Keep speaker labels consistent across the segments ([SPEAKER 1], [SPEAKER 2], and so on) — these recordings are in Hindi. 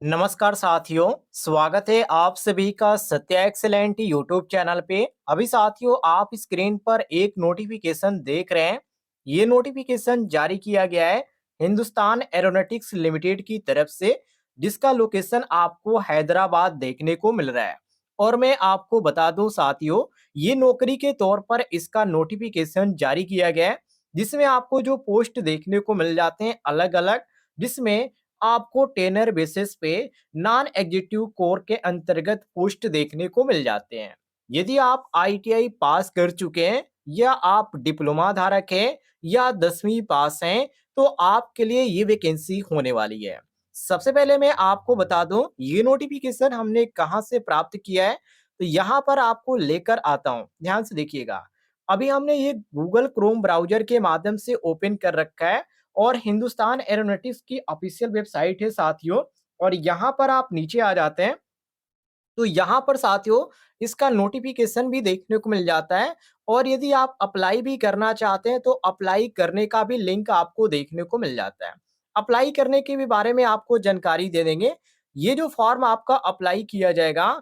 [SPEAKER 1] नमस्कार साथियों, स्वागत है आप सभी का सत्या एक्सेलेंट यूट्यूब चैनल पे। अभी साथियों आप स्क्रीन पर एक नोटिफिकेशन देख रहे हैं। ये नोटिफिकेशन जारी किया गया है हिंदुस्तान एरोनॉटिक्स लिमिटेड की तरफ से, जिसका लोकेशन आपको हैदराबाद देखने को मिल रहा है। और मैं आपको बता दूं साथियों, ये नौकरी के तौर पर इसका नोटिफिकेशन जारी किया गया है, जिसमें आपको जो पोस्ट देखने को मिल जाते हैं अलग अलग, जिसमें आपको टेनर बेसिस पे नॉन एग्जीक्यूटिव कोर के अंतर्गत पोस्ट देखने को मिल जाते हैं। यदि आप आईटीआई पास कर चुके हैं या आप डिप्लोमा धारक हैं या 10वीं पास हैं, तो आपके लिए ये वैकेंसी होने वाली है। सबसे पहले मैं आपको बता दूं ये नोटिफिकेशन हमने कहां से प्राप्त किया है, तो यहां पर आपको लेकर आता हूं, ध्यान से देखिएगा। अभी हमने ये गूगल क्रोम ब्राउजर के माध्यम से ओपन कर रखा है और हिंदुस्तान एरोनॉटिक्स की ऑफिशियल वेबसाइट है साथियों। और यहाँ पर आप नीचे आ जाते हैं तो यहाँ पर साथियों इसका नोटिफिकेशन भी देखने को मिल जाता है। और यदि आप अप्लाई भी करना चाहते हैं तो अप्लाई करने का भी लिंक आपको देखने को मिल जाता है। अप्लाई करने के भी बारे में आपको जानकारी दे देंगे। ये जो फॉर्म आपका अप्लाई किया जाएगा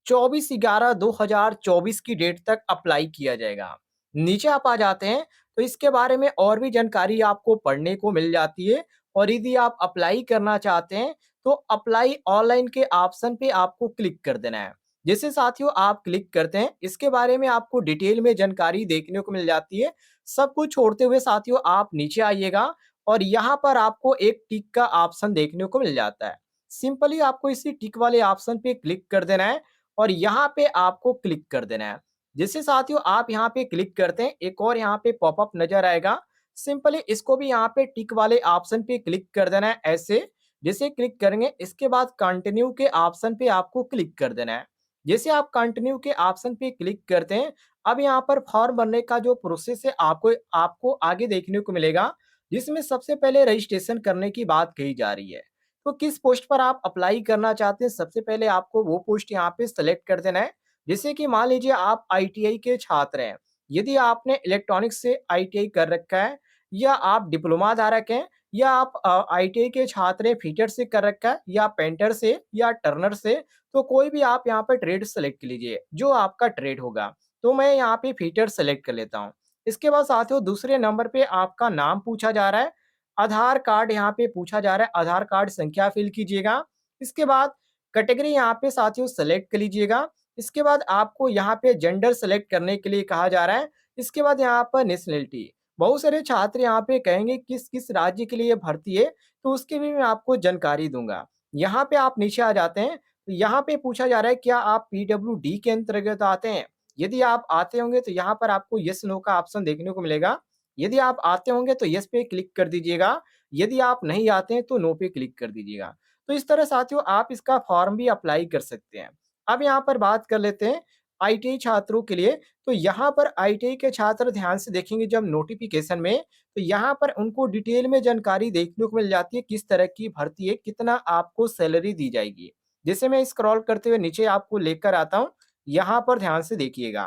[SPEAKER 1] 24/11/2024 की डेट तक अप्लाई किया जाएगा। नीचे आप आ जाते हैं तो इसके बारे में और भी जानकारी आपको पढ़ने को मिल जाती है। और यदि आप अप्लाई करना चाहते हैं तो अप्लाई ऑनलाइन के ऑप्शन पे आपको क्लिक कर देना है। जैसे साथियों आप क्लिक करते हैं इसके बारे में आपको डिटेल में जानकारी देखने को मिल जाती है। सब कुछ छोड़ते हुए साथियों आप नीचे आइएगा और यहाँ पर आपको एक टिक का ऑप्शन देखने को मिल जाता है। सिंपली आपको इसी टिक वाले ऑप्शन पे क्लिक कर देना है और यहाँ पे आपको क्लिक कर देना है। जैसे साथियों आप यहाँ पे क्लिक करते हैं एक और यहाँ पे पॉपअप नजर आएगा। सिंपली इसको भी यहाँ पे टिक वाले ऑप्शन पे क्लिक कर देना है ऐसे। जैसे क्लिक करेंगे इसके बाद कंटिन्यू के ऑप्शन पे आपको क्लिक कर देना है। जैसे आप कंटिन्यू के ऑप्शन पे क्लिक करते हैं अब यहाँ पर फॉर्म भरने का जो प्रोसेस है आपको आपको आगे देखने को मिलेगा, जिसमें सबसे पहले रजिस्ट्रेशन करने की बात कही जा रही है। तो किस पोस्ट पर आप अप्लाई करना चाहते हैं सबसे पहले आपको वो पोस्ट यहाँ पे सेलेक्ट कर देना है। जैसे कि मान लीजिए आप आईटीआई के छात्र हैं, यदि आपने इलेक्ट्रॉनिक्स से आईटीआई कर रखा है या आप डिप्लोमा धारक हैं या आप आईटीआई के छात्र हैं फिटर से कर रखा है या पेंटर से या टर्नर से, तो कोई भी आप यहाँ पे ट्रेड सेलेक्ट कर लीजिए जो आपका ट्रेड होगा। तो मैं यहाँ पे फिटर सेलेक्ट कर लेता हूँ। इसके बाद साथियों दूसरे नंबर पे आपका नाम पूछा जा रहा है, आधार कार्ड यहाँ पे पूछा जा रहा है, आधार कार्ड संख्या फिल कीजिएगा। इसके बाद कैटेगरी यहाँ पे साथियों सेलेक्ट कर लीजिएगा। इसके बाद आपको यहाँ पे जेंडर सेलेक्ट करने के लिए कहा जा रहा है। इसके बाद यहाँ पर नेशनलिटी, बहुत सारे छात्र यहाँ पे कहेंगे किस किस राज्य के लिए भर्ती है, तो उसकी भी मैं आपको जानकारी दूंगा। यहाँ पे आप नीचे आ जाते हैं तो यहाँ पे पूछा जा रहा है क्या आप पीडब्ल्यूडी के अंतर्गत आते हैं। यदि आप आते होंगे तो यहाँ पर आपको यस नो का ऑप्शन देखने को मिलेगा। यदि आप आते होंगे तो यस पे क्लिक कर दीजिएगा, यदि आप नहीं आते हैं तो नो पे क्लिक कर दीजिएगा। तो इस तरह साथियों आप इसका फॉर्म भी अप्लाई कर सकते हैं। अब यहाँ पर बात कर लेते हैं आईटीआई छात्रों के लिए। तो यहाँ पर आईटीआई के छात्र ध्यान से देखेंगे जब नोटिफिकेशन में, तो यहाँ पर उनको डिटेल में जानकारी देखने को मिल जाती है किस तरह की भर्ती है, कितना आपको सैलरी दी जाएगी। जैसे मैं स्क्रॉल करते हुए नीचे आपको लेकर आता हूँ, यहाँ पर ध्यान से देखिएगा।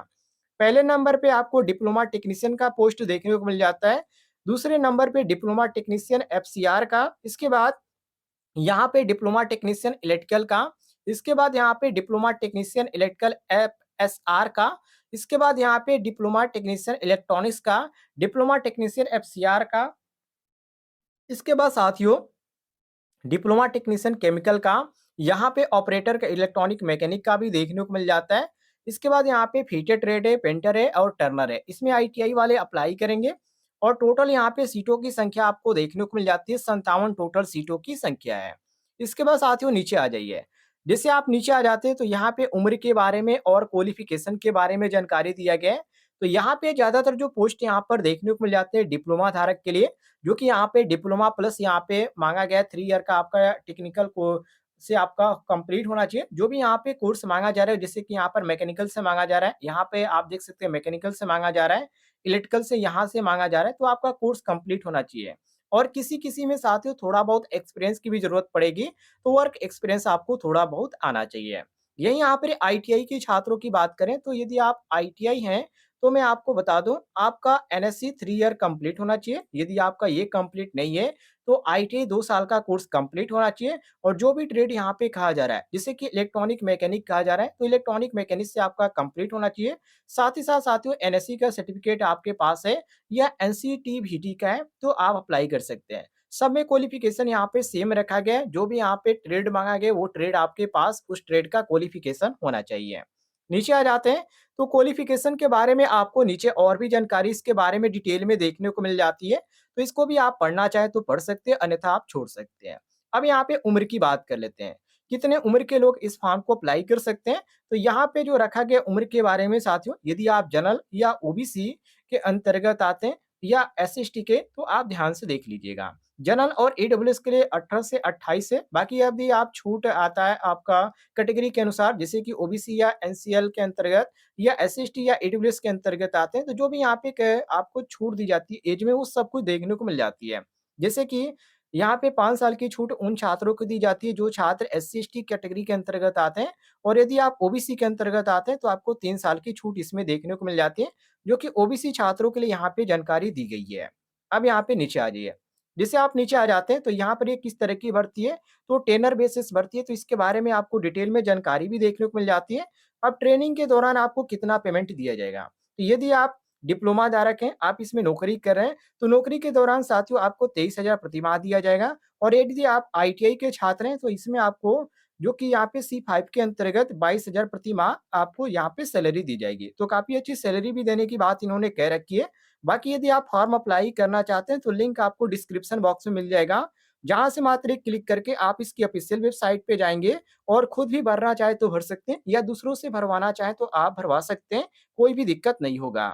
[SPEAKER 1] पहले नंबर पे आपको डिप्लोमा टेक्नीशियन का पोस्ट देखने को मिल जाता है। दूसरे नंबर पे डिप्लोमा टेक्नीशियन एफसीआर का। इसके बाद यहाँ पे डिप्लोमा टेक्नीशियन इलेक्ट्रिकल का। इसके बाद यहाँ पे डिप्लोमा टेक्नीशियन इलेक्ट्रिकल एफएसआर का। इसके बाद यहाँ पे डिप्लोमा टेक्नीशियन इलेक्ट्रॉनिक्स का, डिप्लोमा टेक्नीशियन एफसीआर का। इसके बाद साथियों डिप्लोमा टेक्नीशियन केमिकल का, यहाँ पे ऑपरेटर का इलेक्ट्रॉनिक मैकेनिक का भी देखने को मिल जाता है। इसके बाद यहाँ पे फीटर ट्रेड है, पेंटर है और टर्नर है। इसमें आईटीआई वाले अप्लाई करेंगे। और टोटल यहाँ पे सीटों की संख्या आपको देखने को मिल जाती है, 57 टोटल सीटों की संख्या है। इसके बाद साथियों नीचे आ जाइए। जैसे आप नीचे आ जाते हैं तो यहाँ पे उम्र के बारे में और क्वालिफिकेशन के बारे में जानकारी दिया गया है। तो यहाँ पे ज्यादातर जो पोस्ट यहाँ पर देखने को मिल जाते हैं डिप्लोमा धारक के लिए, जो कि यहाँ पे डिप्लोमा प्लस यहाँ पे मांगा गया है 3 ईयर का आपका टेक्निकल को से आपका कंप्लीट होना चाहिए। जो भी यहाँ पे कोर्स मांगा जा रहा है जैसे कि यहाँ पर मैकेनिकल से मांगा जा रहा है, यहाँ पे आप देख सकते हैं मैकेनिकल से मांगा जा रहा है, इलेक्ट्रिकल से यहाँ से मांगा जा रहा है, तो आपका कोर्स कंप्लीट होना चाहिए। और किसी-किसी में साथियों थोड़ा बहुत एक्सपीरियंस की भी ज़रूरत पड़ेगी, तो वर्क एक्सपीरियंस आपको थोड़ा बहुत आना चाहिए। यही यहाँ पर आईटीआई के छात्रों की बात करें तो यदि आप आईटीआई हैं, तो मैं आपको बता दूँ आपका एनएससी 3 ईयर कंप्लीट होना चाहिए। यदि आपका ये कंप्लीट नहीं है, तो आईटीआई 2 साल का कोर्स कंप्लीट होना चाहिए और जो भी ट्रेड यहाँ पे कहा जा रहा है, जैसे कि इलेक्ट्रॉनिक मैकेनिक कहा जा रहा है, तो इलेक्ट्रॉनिक मैकेनिक से आपका कंप्लीट होना चाहिए। साथ ही साथ साथियों एनएससी का सर्टिफिकेट आपके पास है या एनसीटीबीटी का है, तो आप अप्लाई कर सकते हैं। सब में क्वालिफिकेशन यहाँ पे सेम रखा गया है, जो भी यहाँ पे ट्रेड माँगा गया है, वो ट्रेड आपके पास उस ट्रेड का क्वालिफिकेशन होना चाहिए। नीचे आ जाते हैं, तो क्वालिफिकेशन के बारे में आपको नीचे और भी जानकारी इसके बारे में डिटेल में देखने को मिल जाती है, तो इसको भी आप पढ़ना चाहें तो पढ़ सकते हैं, अन्यथा आप छोड़ सकते हैं। अब यहाँ पे उम्र की बात कर लेते हैं, कितने उम्र के लोग इस फॉर्म को अप्लाई कर सकते हैं? तो यहाँ पे जो रखा गया उम्र के बारे में साथियों, यदि आप जनरल या ओबीसी के अंतर्गत आते हैं या एससी/एसटी के, तो आप ध्यान से देख लीजिएगा। जनरल और ईडब्ल्यूएस के लिए 18 से 28 है, बाकी यदि आप छूट आता है आपका कैटेगरी के अनुसार, जैसे कि ओबीसी या एनसीएल के अंतर्गत या एससी/एसटी या ईडब्ल्यूएस के अंतर्गत आते हैं, तो जो भी यहाँ पे क आपको छूट दी जाती है ऐज में, वो सब कुछ देखने को मिल जाती है। जैसे कि यहाँ पे 5 साल की छूट उन छात्रों को दी जाती है जो छात्र एससी/एसटी कैटेगरी के अंतर्गत आते हैं और यदि आप ओबीसी के अंतर्गत आते हैं, तो आपको 3 साल की छूट इसमें देखने को मिल जाती है, जो कि ओबीसी छात्रों के लिए यहाँ पे जानकारी दी गई है। अब यहाँ पे नीचे आ जाइए। जैसे आप नीचे आ जाते हैं, तो यहाँ पर ये किस तरह की भर्ती है, तो टेनर बेसिस भर्ती है, तो इसके बारे में आपको डिटेल में जानकारी भी देखने को मिल जाती है। अब ट्रेनिंग के दौरान आपको कितना पेमेंट दिया जाएगा? तो यदि आप डिप्लोमा धारक हैं, आप इसमें नौकरी कर रहे हैं, तो नौकरी के दौरान साथियों आपको 23,000 प्रतिमाह दिया जाएगा और यदि आप आईटीआई के छात्र हैं, तो इसमें आपको जो कि यहाँ पे C5 के अंतर्गत 22,000 प्रति माह आपको यहाँ पे सैलरी दी जाएगी। तो काफ़ी अच्छी सैलरी भी देने की बात इन्होंने कह रखी है। बाकी यदि आप फॉर्म अप्लाई करना चाहते हैं, तो लिंक आपको डिस्क्रिप्शन बॉक्स में मिल जाएगा, जहाँ से मात्र एक क्लिक करके आप इसकी ऑफ़िशियल वेबसाइट पे जाएँगे और खुद भी भरना चाहे तो भर सकते हैं या दूसरों से भरवाना चाहें तो आप भरवा सकते हैं, कोई भी दिक्कत नहीं होगा।